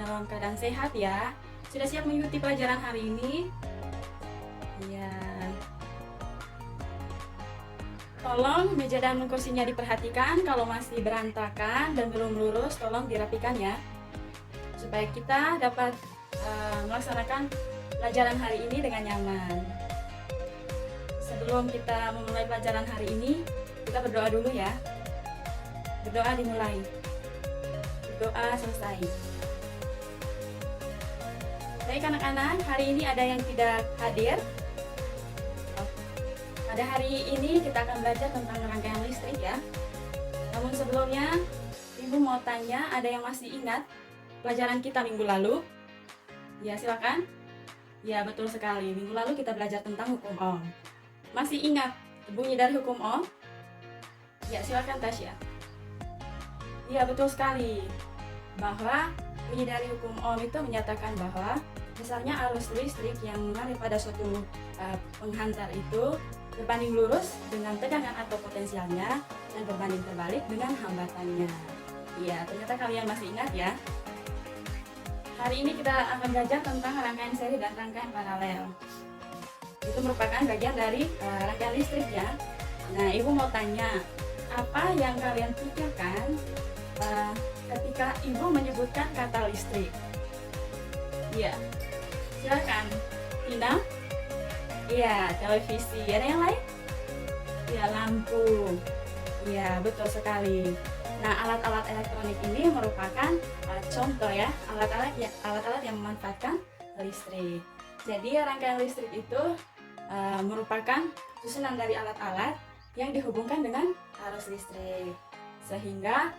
dalam keadaan sehat ya. Sudah siap mengikuti pelajaran hari ini? Ya. Tolong meja dan kursinya diperhatikan, kalau masih berantakan dan belum lurus tolong dirapikan ya. Supaya kita dapat melaksanakan pelajaran hari ini dengan nyaman. Sebelum kita memulai pelajaran hari ini, kita berdoa dulu ya. Berdoa dimulai. Berdoa selesai. Baik anak-anak, hari ini ada yang tidak hadir. Pada hari ini kita akan belajar tentang rangkaian listrik ya. Namun sebelumnya, Ibu mau tanya, ada yang masih ingat pelajaran kita minggu lalu? Ya, silakan. Ya, betul sekali. Minggu lalu kita belajar tentang hukum Ohm. Masih ingat bunyi dari hukum Ohm? Ya, silakan Tasya. Ya, betul sekali. Bahwa bunyi dari hukum Ohm itu menyatakan bahwa besarnya arus listrik yang mengalir pada suatu penghantar itu berbanding lurus dengan tegangan atau potensialnya dan berbanding terbalik dengan hambatannya. Ya, ternyata kalian masih ingat ya. Hari ini kita akan belajar tentang rangkaian seri dan rangkaian paralel. Itu merupakan bagian dari rangkaian listrik ya. Nah, Ibu mau tanya, apa yang kalian pikirkan ketika Ibu menyebutkan kata listrik? Iya, silakan. Tina? Iya, televisi. Ada yang lain? Iya, lampu. Iya, betul sekali. Nah, alat-alat elektronik ini merupakan contoh ya, alat-alat yang memanfaatkan listrik. Jadi rangkaian listrik itu merupakan susunan dari alat-alat yang dihubungkan dengan arus listrik. Sehingga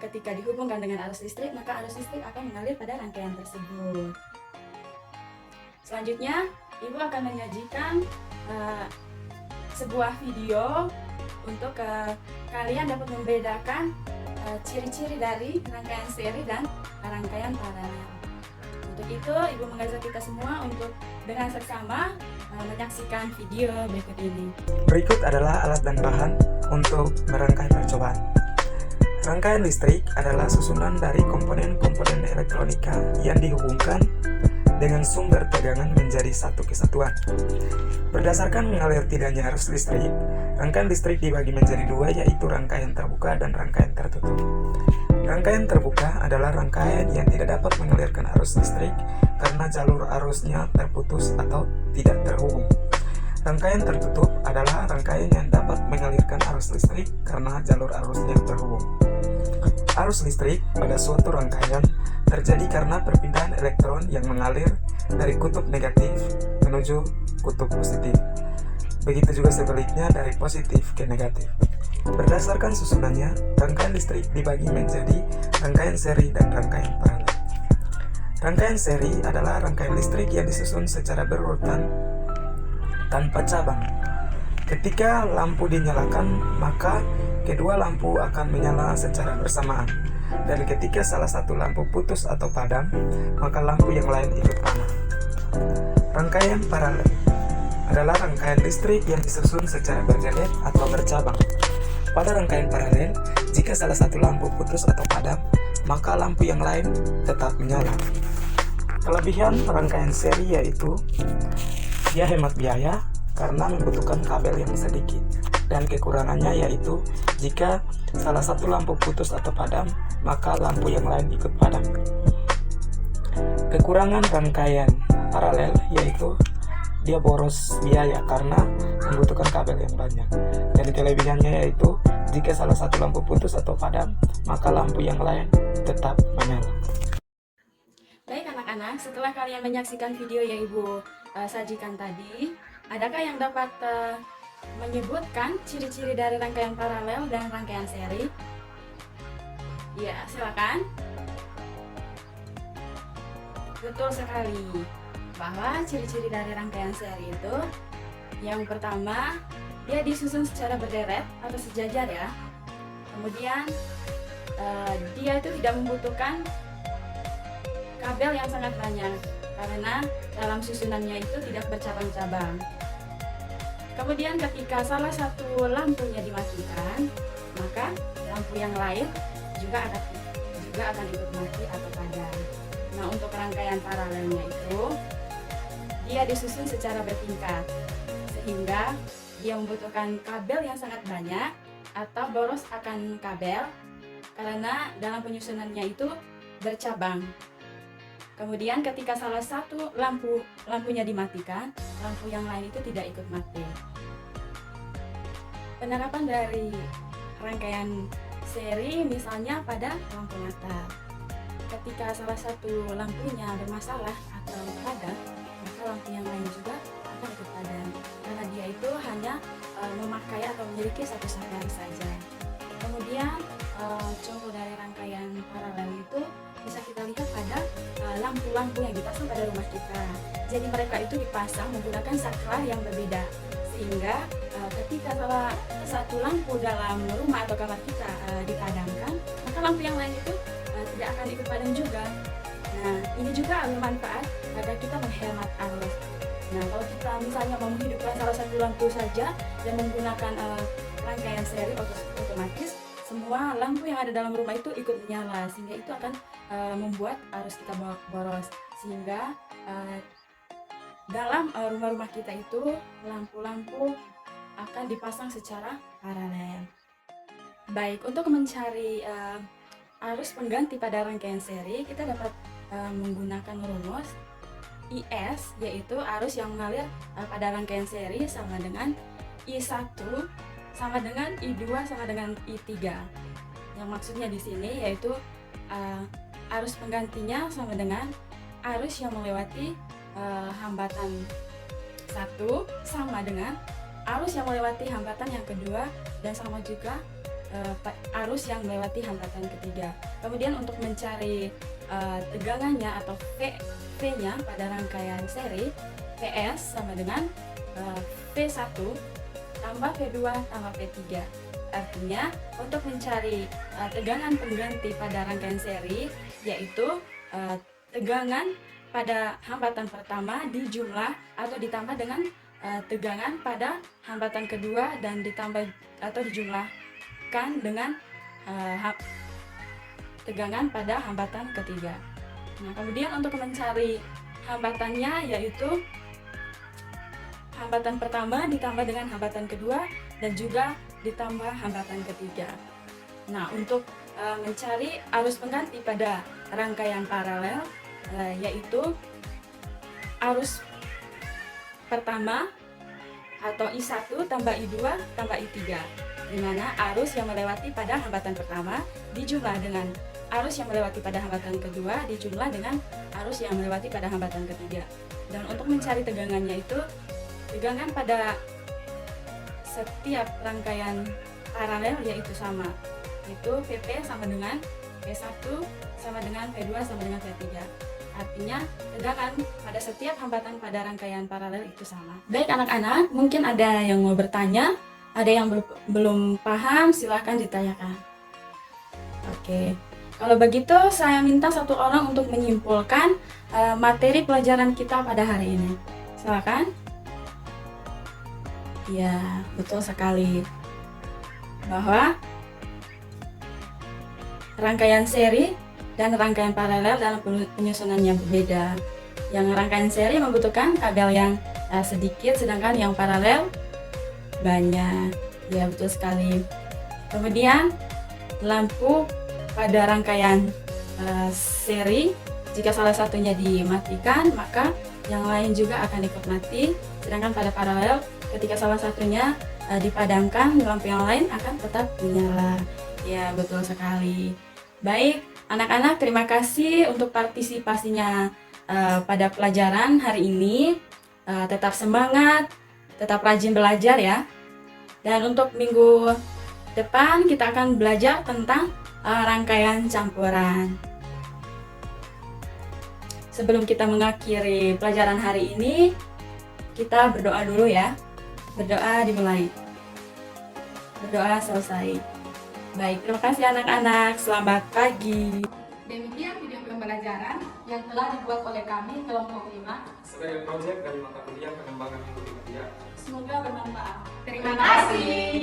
ketika dihubungkan dengan arus listrik, maka arus listrik akan mengalir pada rangkaian tersebut. Selanjutnya, Ibu akan menyajikan sebuah video untuk kalian dapat membedakan ciri-ciri dari rangkaian seri dan rangkaian paralel. Untuk itu, Ibu mengajak kita semua untuk dengan seksama menyaksikan video berikut ini. Berikut adalah alat dan bahan untuk merangkai percobaan. Rangkaian listrik adalah susunan dari komponen-komponen elektronika yang dihubungkan dengan sumber tegangan menjadi satu kesatuan. Berdasarkan mengalir tidaknya arus listrik, rangkaian listrik dibagi menjadi dua, yaitu rangkaian terbuka dan rangkaian tertutup. Rangkaian terbuka adalah rangkaian yang tidak dapat mengalirkan arus listrik karena jalur arusnya terputus atau tidak terhubung. Rangkaian tertutup adalah rangkaian yang dapat mengalirkan arus listrik karena jalur arusnya terhubung. Arus listrik pada suatu rangkaian terjadi karena perpindahan elektron yang mengalir dari kutub negatif menuju kutub positif. Begitu juga sebaliknya dari positif ke negatif. Berdasarkan susunannya, rangkaian listrik dibagi menjadi rangkaian seri dan rangkaian paralel. Rangkaian seri adalah rangkaian listrik yang disusun secara berurutan tanpa cabang. Ketika lampu dinyalakan, maka kedua lampu akan menyala secara bersamaan. Dan ketika salah satu lampu putus atau padam, maka lampu yang lain ikut padam. Rangkaian paralel adalah rangkaian listrik yang disusun secara berderet atau bercabang. Pada rangkaian paralel, jika salah satu lampu putus atau padam, maka lampu yang lain tetap menyala. Kelebihan rangkaian seri yaitu dia hemat biaya karena membutuhkan kabel yang sedikit. Dan kekurangannya yaitu jika salah satu lampu putus atau padam, maka lampu yang lain ikut padam. Kekurangan rangkaian paralel yaitu dia boros biaya karena membutuhkan kabel yang banyak. Dan kelebihannya yaitu jika salah satu lampu putus atau padam, maka lampu yang lain tetap menyala. Baik anak-anak, setelah kalian menyaksikan video yang Ibu sajikan tadi, adakah yang dapat menyebutkan ciri-ciri dari rangkaian paralel dan rangkaian seri? Ya, silakan. Betul sekali. Bahwa ciri-ciri dari rangkaian seri itu, yang pertama, dia disusun secara berderet atau sejajar ya. Kemudian dia itu tidak membutuhkan kabel yang sangat banyak karena dalam susunannya itu tidak bercabang-cabang. Kemudian ketika salah satu lampunya dimatikan, maka lampu yang lain juga akan ikut mati atau padam. Nah, untuk rangkaian paralelnya itu dia disusun secara bertingkat, sehingga dia membutuhkan kabel yang sangat banyak atau boros akan kabel karena dalam penyusunannya itu bercabang. Kemudian ketika salah satu lampunya dimatikan, lampu yang lain itu tidak ikut mati. Penerapan dari rangkaian seri misalnya pada lampu Natal. Ketika salah satu lampunya bermasalah atau padam, maka lampu yang lain juga akan ikut padam karena dia itu hanya memakai atau memiliki satu saklar saja. Kemudian contoh dari rangkaian paralel itu bisa kita lihat pada lampu-lampu yang dipasang pada rumah kita. Jadi mereka itu dipasang menggunakan saklar yang berbeda, sehingga ketika salah satu lampu dalam rumah atau kamar kita dipadamkan, maka lampu yang lain itu tidak akan ikut padam juga. Nah, ini juga bermanfaat agar kita menghemat arus. Nah, kalau kita misalnya mau menghidupkan salah satu lampu saja dan menggunakan rangkaian seri otomatis, semua lampu yang ada dalam rumah itu ikut menyala, sehingga itu akan membuat arus kita boros, sehingga dalam rumah-rumah kita itu lampu-lampu akan dipasang secara paralel. Baik, untuk mencari arus pengganti pada rangkaian seri, kita dapat menggunakan rumus IS, yaitu arus yang mengalir pada rangkaian seri sama dengan I1 sama dengan I2 sama dengan I3. Yang maksudnya di sini yaitu arus penggantinya sama dengan arus yang melewati hambatan 1 sama dengan arus yang melewati hambatan yang kedua, dan sama juga arus yang melewati hambatan ketiga. Kemudian untuk mencari tegangannya atau V-nya pada rangkaian seri, PS sama dengan V1 tambah V2 tambah V3. Artinya untuk mencari tegangan pengganti pada rangkaian seri, yaitu tegangan pada hambatan pertama dijumlah atau ditambah dengan tegangan pada hambatan kedua dan ditambah atau dijumlahkan dengan tegangan pada hambatan ketiga. Nah, kemudian untuk mencari hambatannya, yaitu hambatan pertama ditambah dengan hambatan kedua dan juga ditambah hambatan ketiga. Nah, untuk mencari arus pengganti pada rangkaian paralel, yaitu arus pertama atau I1 tambah I2 tambah I3, di mana arus yang melewati pada hambatan pertama dijumlah dengan arus yang melewati pada hambatan kedua dijumlah dengan arus yang melewati pada hambatan ketiga. Dan untuk mencari tegangannya itu, tegangan pada setiap rangkaian paralel yaitu sama, itu VP sama dengan V1 sama dengan V2 sama dengan V3. Artinya tegangan pada setiap hambatan pada rangkaian paralel itu sama. Baik anak-anak, mungkin ada yang mau bertanya, ada yang belum paham, silahkan ditanyakan. Oke, kalau begitu saya minta satu orang untuk menyimpulkan materi pelajaran kita pada hari ini. Silakan. Ya, betul sekali. Bahwa rangkaian seri dan rangkaian paralel dalam penyusunannya berbeda. Yang rangkaian seri membutuhkan kabel yang sedikit, sedangkan yang paralel banyak. Ya, betul sekali. Kemudian lampu pada rangkaian seri, jika salah satunya dimatikan, maka yang lain juga akan ikut mati. Sedangkan pada paralel, ketika salah satunya dipadamkan, lampu yang lain akan tetap menyala. Ya, betul sekali. Baik, anak-anak, terima kasih untuk partisipasinya pada pelajaran hari ini. Tetap semangat, tetap rajin belajar ya. Dan untuk minggu depan kita akan belajar tentang rangkaian campuran. Sebelum kita mengakhiri pelajaran hari ini, kita berdoa dulu ya. Berdoa dimulai. Berdoa selesai. Baik, terima kasih anak-anak. Selamat pagi. Demikian video pembelajaran yang telah dibuat oleh kami kelompok 5 sebagai proyek dari mata kuliah pengembangan multimedia. Semoga bermanfaat. Terima kasih.